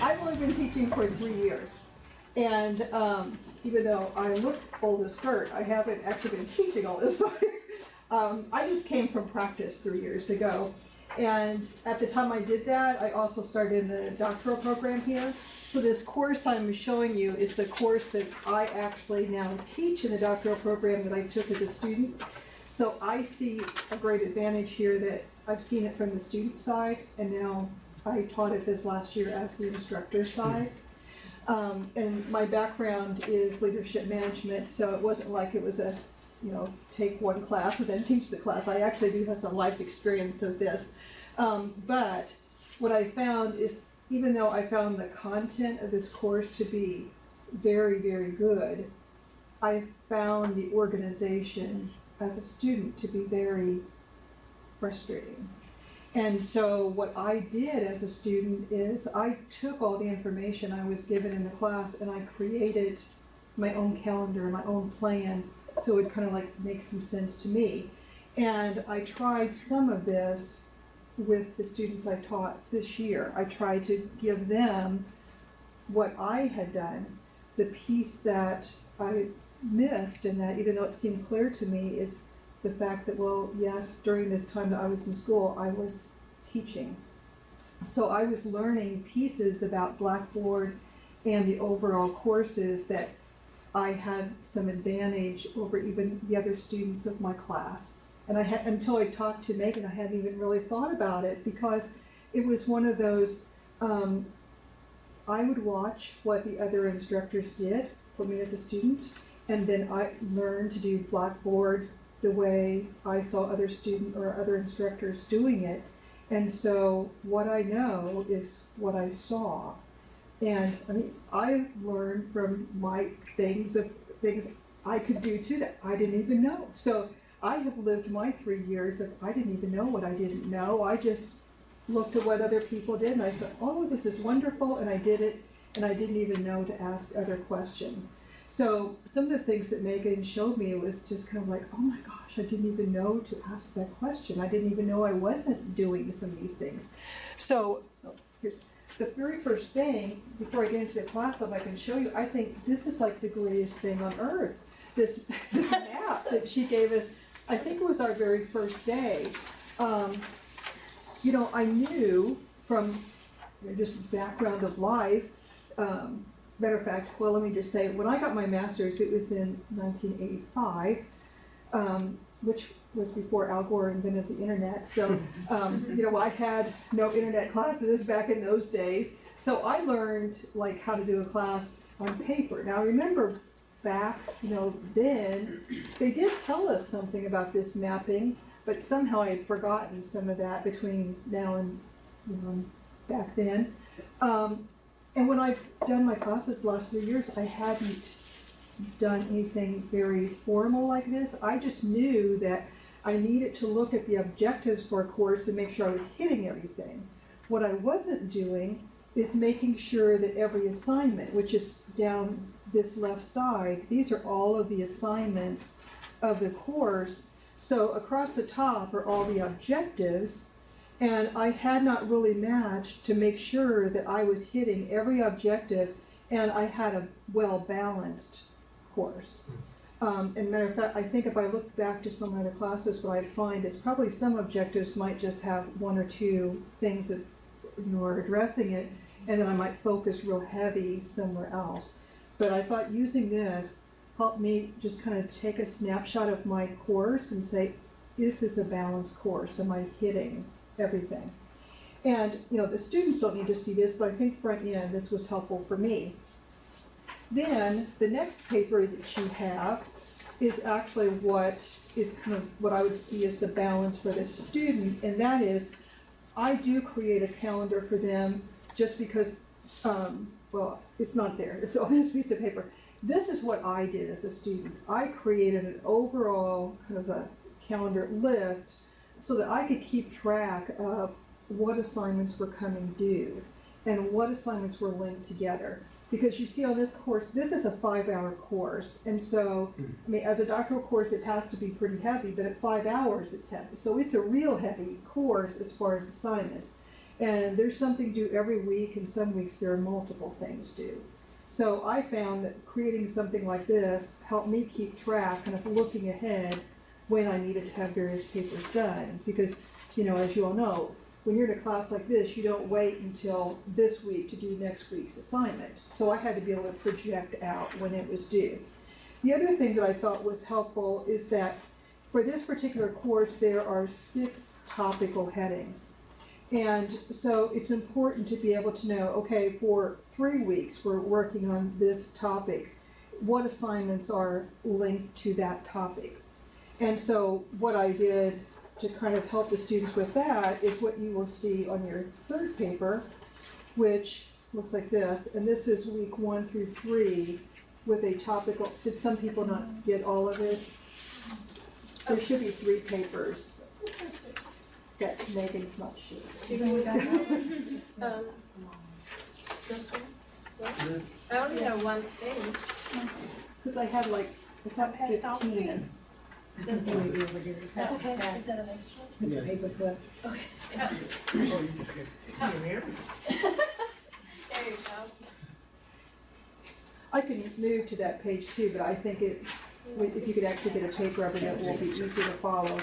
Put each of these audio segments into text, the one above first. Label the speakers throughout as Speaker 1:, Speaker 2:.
Speaker 1: I've only been teaching for 3 years. And even though I look old as skirt, I haven't actually been teaching all this time. I just came from practice 3 years ago. And at the time I did that, I also started in the doctoral program here. So this course I'm showing you is the course that I actually now teach in the doctoral program that I took as a student. So I see a great advantage here that I've seen it from the student side, and now I taught it this last year as the instructor side. And my background is leadership management, so it wasn't like it was a, take one class and then teach the class. I actually do have some life experience of this. But what I found is, even though I found the content of this course to be very, very good, I found the organization as a student to be very frustrating. And so what I did as a student is I took all the information I was given in the class and I created my own calendar, my own plan, so it kind of like makes some sense to me. And I tried some of this with the students I taught this year. I tried to give them what I had done. The piece that I missed, and that even though it seemed clear to me, is the fact that, well, yes, during this time that I was in school, I was teaching. So I was learning pieces about Blackboard and the overall courses that I had some advantage over even the other students of my class. And I had, until I talked to Megan, I hadn't even really thought about it, because it was one of those, I would watch what the other instructors did for me as a student, and then I learned to do Blackboard the way I saw other student or other instructors doing it. And so what I know is what I saw. And I mean, I learned from my things I could do too that I didn't even know. So I have lived my 3 years of I didn't even know what I didn't know. I just looked at what other people did and I said, oh, this is wonderful, and I did it, and I didn't even know to ask other questions. So some of the things that Megan showed me was just kind of like, oh my gosh, I didn't even know to ask that question. I didn't even know I wasn't doing some of these things. So here's the very first thing, before I get into the class, if I can show you, I think this is like the greatest thing on earth. This map that she gave us, I think it was our very first day. I knew from just background of life, matter of fact, well, let me just say, when I got my master's, it was in 1985, which was before Al Gore invented the internet. So, I had no internet classes back in those days. So I learned like how to do a class on paper. Now, I remember back, then they did tell us something about this mapping, but somehow I had forgotten some of that between now and back then. And when I've done my classes the last 3 years, I hadn't done anything very formal like this. I just knew that I needed to look at the objectives for a course and make sure I was hitting everything. What I wasn't doing is making sure that every assignment, which is down this left side, these are all of the assignments of the course. So across the top are all the objectives, and I had not really matched to make sure that I was hitting every objective and I had a well-balanced course. And matter of fact, I think if I looked back to some other classes, what I'd find is probably some objectives might just have one or two things that are addressing it, and then I might focus real heavy somewhere else. But I thought using this helped me just kind of take a snapshot of my course and say, is this a balanced course? Am I hitting everything? And the students don't need to see this, but I think front end this was helpful for me. Then the next paper that you have is actually what is kind of what I would see as the balance for the student, and that is I do create a calendar for them just because, it's not there. It's on this piece of paper. This is what I did as a student. I created an overall kind of a calendar list so that I could keep track of what assignments were coming due and what assignments were linked together. Because you see on this course, this is a 5-hour course. And so, as a doctoral course, it has to be pretty heavy, but at 5 hours, it's heavy. So it's a real heavy course as far as assignments. And there's something due every week, and some weeks there are multiple things due. So I found that creating something like this helped me keep track, kind of looking ahead when I needed to have various papers done. Because, you know, as you all know, when you're in a class like this, you don't wait until this week to do next week's assignment. So I had to be able to project out when it was due. The other thing that I thought was helpful is that for this particular course, there are 6 topical headings. And so it's important to be able to know, okay, for 3 weeks we're working on this topic, what assignments are linked to that topic. And so what I did to kind of help the students with that is what you will see on your 3rd paper, which looks like this. And this is week 1 through 3 with a topical. Did some people not get all of it? There should be 3 papers that Megan's not sure.
Speaker 2: I only have one thing.
Speaker 1: Because I had like, I thought 15.
Speaker 3: I think they would be able to do this.
Speaker 2: Okay. Is that an extra?
Speaker 3: With the paperclip.
Speaker 2: Okay.
Speaker 4: Oh, you just get, here?
Speaker 2: There you go.
Speaker 1: I can move to that page too, but I think if you could actually get a paper of it, it will be easier to follow.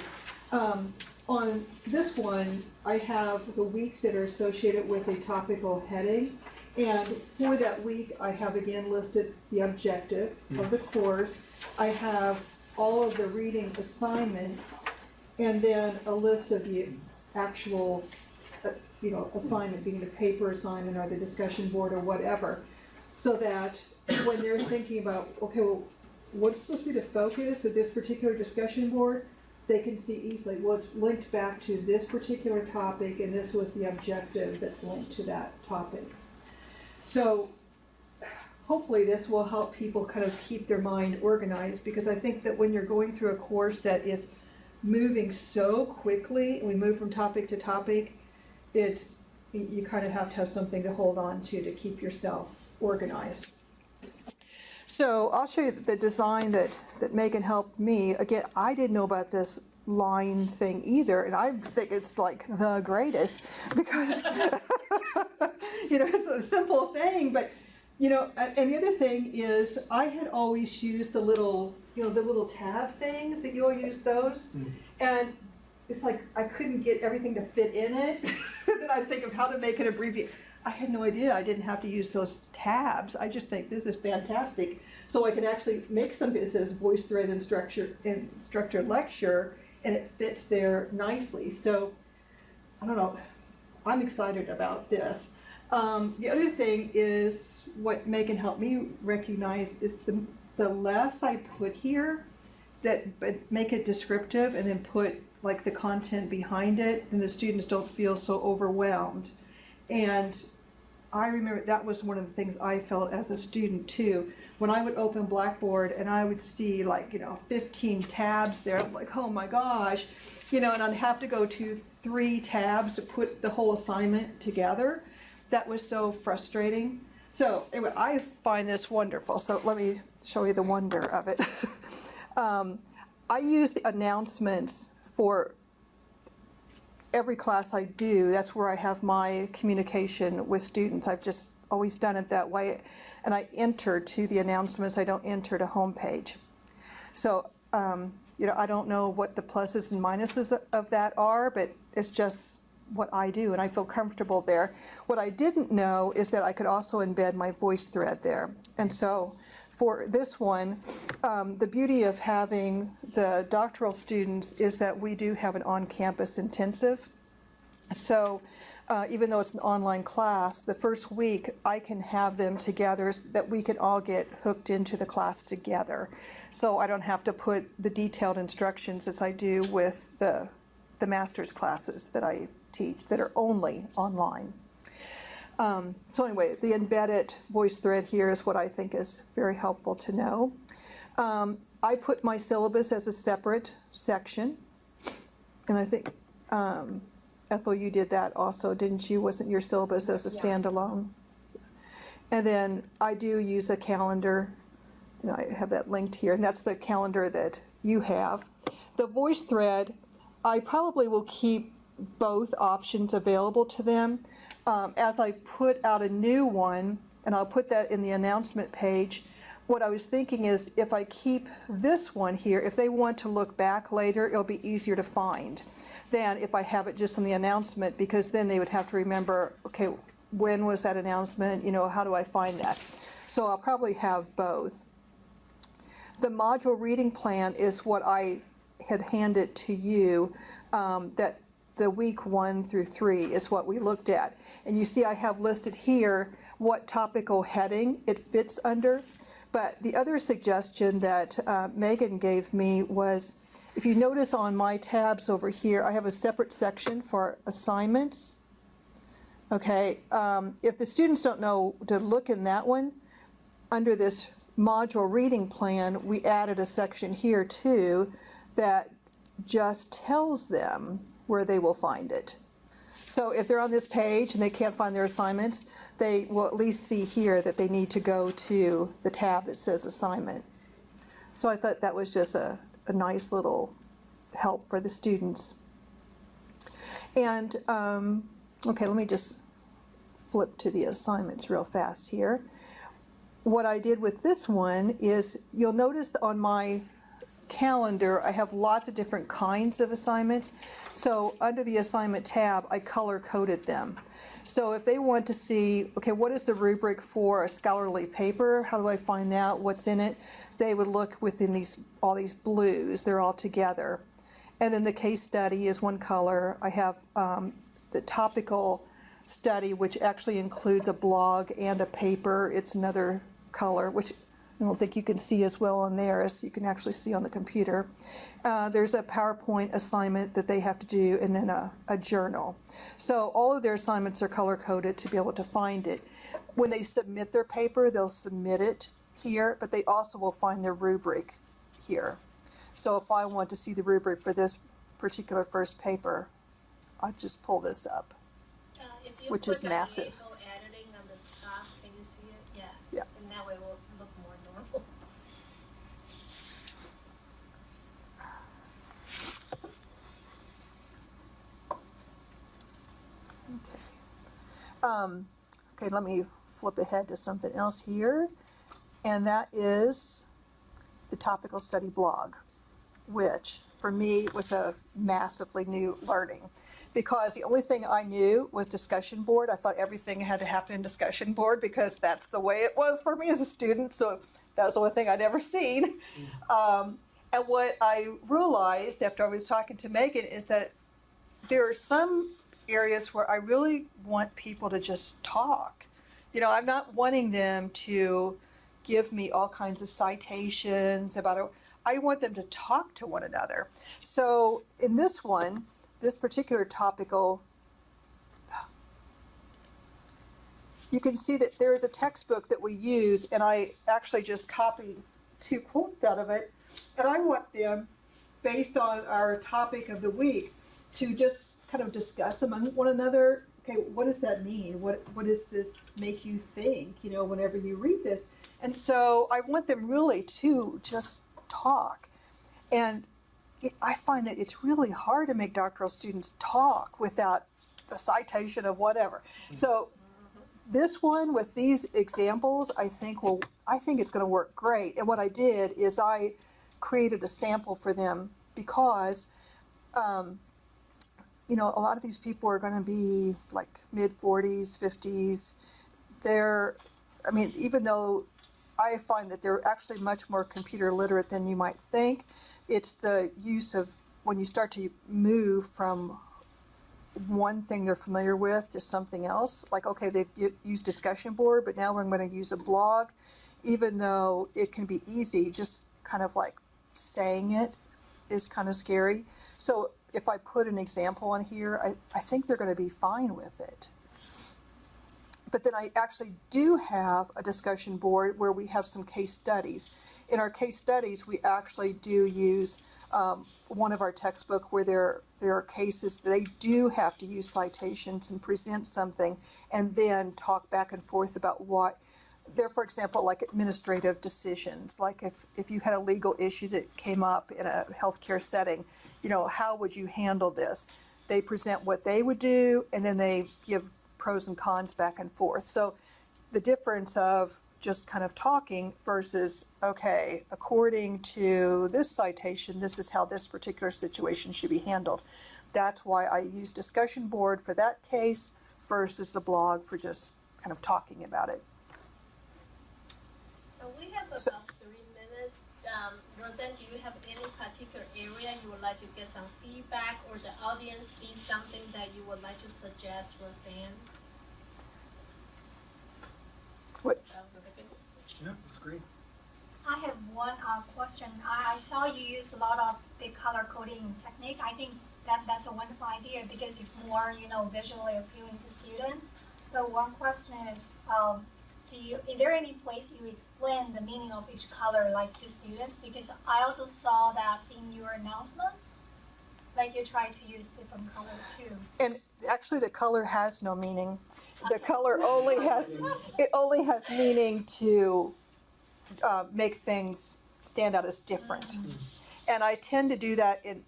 Speaker 1: On this one, I have the weeks that are associated with a topical heading. And for that week, I have again listed the objective of the course. I have all of the reading assignments, and then a list of the actual, assignment, being the paper assignment or the discussion board or whatever, so that when they're thinking about, okay, well, what's supposed to be the focus of this particular discussion board, they can see easily, well, it's linked back to this particular topic, and this was the objective that's linked to that topic. So hopefully this will help people kind of keep their mind organized, because I think that when you're going through a course that is moving so quickly, and we move from topic to topic, you kind of have to have something to hold on to keep yourself organized. So I'll show you the design that Megan helped me. Again, I didn't know about this line thing either, and I think it's like the greatest, because it's a simple thing, but and the other thing is I had always used the little tab things that you all use those, and it's like I couldn't get everything to fit in it. Then I think of how to make it abbreviate. I had no idea I didn't have to use those tabs. I just think this is fantastic. So I can actually make something that says Voicethread instructor lecture, and it fits there nicely. So I don't know, I'm excited about this. The other thing is what Megan helped me recognize is the less I put here, but make it descriptive and then put like the content behind it, and the students don't feel so overwhelmed. And I remember that was one of the things I felt as a student too. When I would open Blackboard and I would see 15 tabs there, I'm like, oh my gosh, and I'd have to go to 3 tabs to put the whole assignment together. That was so frustrating. So anyway, I find this wonderful. So let me show you the wonder of it. I use the announcements for every class I do. That's where I have my communication with students. I've just always done it that way. And I enter to the announcements. I don't enter to homepage. So, I don't know what the pluses and minuses of that are, but it's just what I do, and I feel comfortable there. What I didn't know is that I could also embed my Voicethread there. And so for this one, the beauty of having the doctoral students is that we do have an on-campus intensive. So even though it's an online class, the first week I can have them together so that we can all get hooked into the class together. So I don't have to put the detailed instructions as I do with the master's classes that I teach that are only online. So anyway, the embedded Voicethread here is what I think is very helpful to know. I put my syllabus as a separate section, and I think Ethel, you did that also, didn't you? Wasn't your syllabus as a standalone? And then I do use a calendar, and I have that linked here, and that's the calendar that you have. The Voicethread, I probably will keep both options available to them. As I put out a new one, and I'll put that in the announcement page, what I was thinking is if I keep this one here, if they want to look back later, it'll be easier to find than if I have it just in the announcement, because then they would have to remember, okay, when was that announcement? You know, how do I find that? So I'll probably have both. The module reading plan is what I had handed to you, that the week 1 through 3 is what we looked at. And you see I have listed here what topical heading it fits under. But the other suggestion that Megan gave me was, if you notice on my tabs over here, I have a separate section for assignments. Okay, if the students don't know to look in that one, under this module reading plan, we added a section here too that just tells them where they will find it. So if they're on this page and they can't find their assignments, they will at least see here that they need to go to the tab that says assignment. So I thought that was just a nice little help for the students. And, okay, let me just flip to the assignments real fast here. What I did with this one is, you'll notice on my calendar I have lots of different kinds of assignments. So under the assignment tab, I color coded them. So if they want to see, okay, what is the rubric for a scholarly paper? How do I find that? What's in it? They would look within all these blues. They're all together. And then the case study is one color. I have the topical study, which actually includes a blog and a paper. It's another color, which I don't think you can see as well on there as you can actually see on the computer. There's a PowerPoint assignment that they have to do, and then a journal. So all of their assignments are color-coded to be able to find it. When they submit their paper, they'll submit it here, but they also will find their rubric here. So if I want to see the rubric for this particular first paper, I'll just pull this up, which is massive.
Speaker 2: Editing on the top, can you see it? Yeah.
Speaker 1: Yeah.
Speaker 2: And that way it will look more normal.
Speaker 1: Okay, let me flip ahead to something else here, and that is the topical study blog, which for me was a massively new learning, because the only thing I knew was discussion board. I thought everything had to happen in discussion board because that's the way it was for me as a student, so that was the only thing I'd ever seen. And what I realized after I was talking to Megan is that there are some areas where I really want people to just talk. You know, I'm not wanting them to give me all kinds of citations about it. I want them to talk to one another. So in this one, this particular topical, you can see that there is a textbook that we use, and I actually just copied 2 quotes out of it, and I want them, based on our topic of the week, to just kind of discuss among one another. Okay, what does that mean? What does this make you think, you know, whenever you read this? And so I want them really to just talk. And I find that it's really hard to make doctoral students talk without the citation of whatever. So this one with these examples, I think it's going to work great. And what I did is I created a sample for them because, you know, a lot of these people are going to be like mid-40s, 50s. I mean, even though I find that they're actually much more computer literate than you might think, it's the use of, when you start to move from one thing they're familiar with to something else, like, okay, they've used discussion board, but now I'm going to use a blog. Even though it can be easy, just kind of like saying it is kind of scary. So if I put an example on here, I think they're going to be fine with it. But then I actually do have a discussion board where we have some case studies. In our case studies, we actually do use one of our textbook where there are cases that they do have to use citations and present something and then talk back and forth about what they're, for example, like administrative decisions. Like if you had a legal issue that came up in a healthcare setting, you know, how would you handle this? they present what they would do, and then they give pros and cons back and forth. So the difference of just kind of talking versus, okay, according to this citation, this is how this particular situation should be handled. That's why I use discussion board for that case versus a blog for just kind of talking about it.
Speaker 2: So we have about
Speaker 1: So-
Speaker 2: 3 minutes. Roxanne, do you have any particular area you would like to get some feedback, or the audience see something that you would like to suggest, Roxanne?
Speaker 1: What?
Speaker 5: Yeah, that's great.
Speaker 6: I have one question. I saw you use a lot of the color coding technique. I think that's a wonderful idea because it's more, visually appealing to students. But one question is, is there any place you explain the meaning of each color, like to students? Because I also saw that in your announcements, like you try to use different color too.
Speaker 1: And actually, the color has no meaning. The color only has meaning to make things stand out as different. And I tend to do that in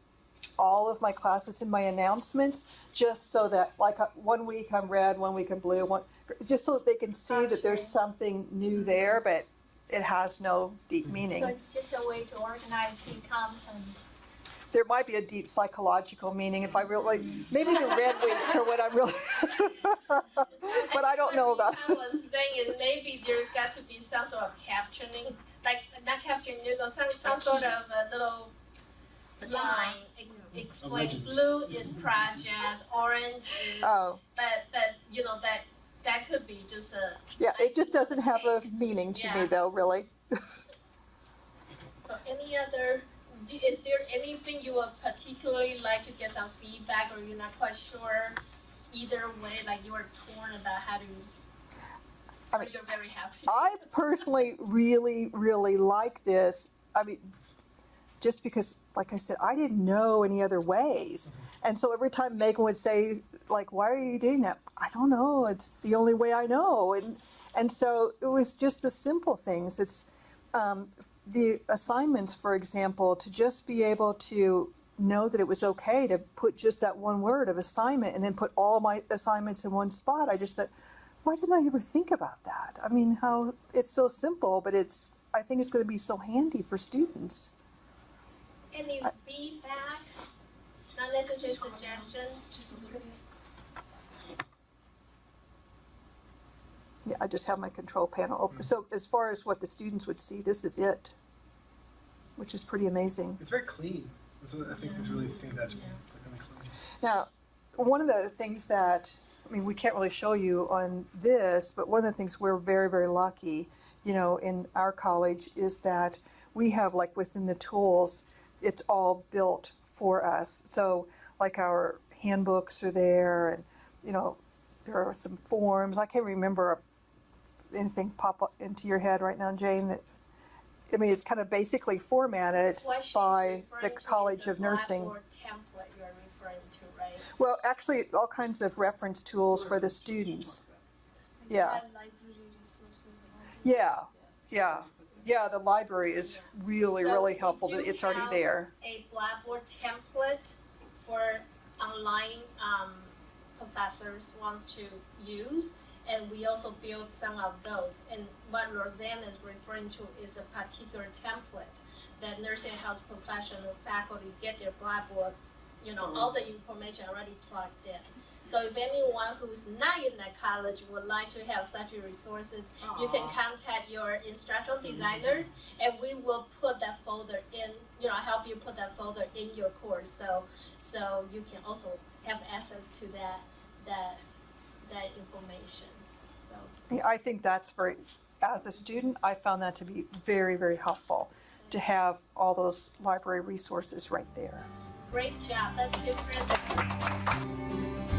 Speaker 1: all of my classes in my announcements, just so that, like, 1 week I'm red, 1 week I'm blue, just so that they can see that there's something new there, but it has no deep meaning.
Speaker 6: So it's just a way to organize the content.
Speaker 1: There might be a deep psychological meaning if I really, maybe the red weeks are what I'm really, but I don't know about
Speaker 2: I was saying is maybe there's got to be some sort of captioning, like not captioning, some sort of a little line explain.
Speaker 5: legend.
Speaker 2: Blue is projects, orange is,
Speaker 1: Oh,
Speaker 2: but that could be just a.
Speaker 1: yeah, it just doesn't have a meaning to me
Speaker 2: Yeah.
Speaker 1: though, really.
Speaker 2: So any other? Is there anything you would particularly like to get some feedback, or you're not quite sure? Either way, like you were torn about how to.
Speaker 1: I mean,
Speaker 2: you're very happy.
Speaker 1: I personally really, really like this. I mean, just because, like I said, I didn't know any other ways. And so every time Megan would say, like, why are you doing that? I don't know. It's the only way I know. And so it was just the simple things. It's the assignments, for example, to just be able to know that it was okay to put just that one word of assignment and then put all my assignments in one spot. I just thought, why didn't I ever think about that? I mean, how it's so simple, but I think it's going to be so handy for students.
Speaker 2: Any feedback? Not necessarily suggestion.
Speaker 3: Just a little bit.
Speaker 1: Yeah, I just have my control panel open. So as far as what the students would see, this is it, which is pretty amazing.
Speaker 5: It's very clean. That's what I think this really stands out to me. It's like really clean.
Speaker 1: Now, one of the things that, I mean, we can't really show you on this, but one of the things we're very, very lucky, in our college is that we have, like, within the tools, it's all built for us. So, like, our handbooks are there, and, there are some forms. I can't remember if anything pop up into your head right now, Jane, that, I mean, it's kind of basically formatted
Speaker 2: What she's
Speaker 1: by the
Speaker 2: referring to
Speaker 1: College
Speaker 2: is the
Speaker 1: of Nursing.
Speaker 2: Blackboard template you're referring to, right?
Speaker 1: Well, actually, all kinds of reference tools for the students. Yeah, yeah, the library is really,
Speaker 2: So
Speaker 1: really
Speaker 2: we
Speaker 1: helpful.
Speaker 2: do
Speaker 1: It's already
Speaker 2: have
Speaker 1: there.
Speaker 2: A Blackboard template for online professors wants to use, and we also build some of those. And what Roxanne is referring to is a particular template that nursing health professional faculty get their Blackboard, all the information already plugged in. So if anyone who's not in that college would like to have such resources, you can contact your instructional designers, and we will put that folder in, help you put that folder in your course, so you can also have access to that information. So
Speaker 1: I think that's as a student, I found that to be very, very helpful to have all those library resources right there.
Speaker 2: great job. Let's give her a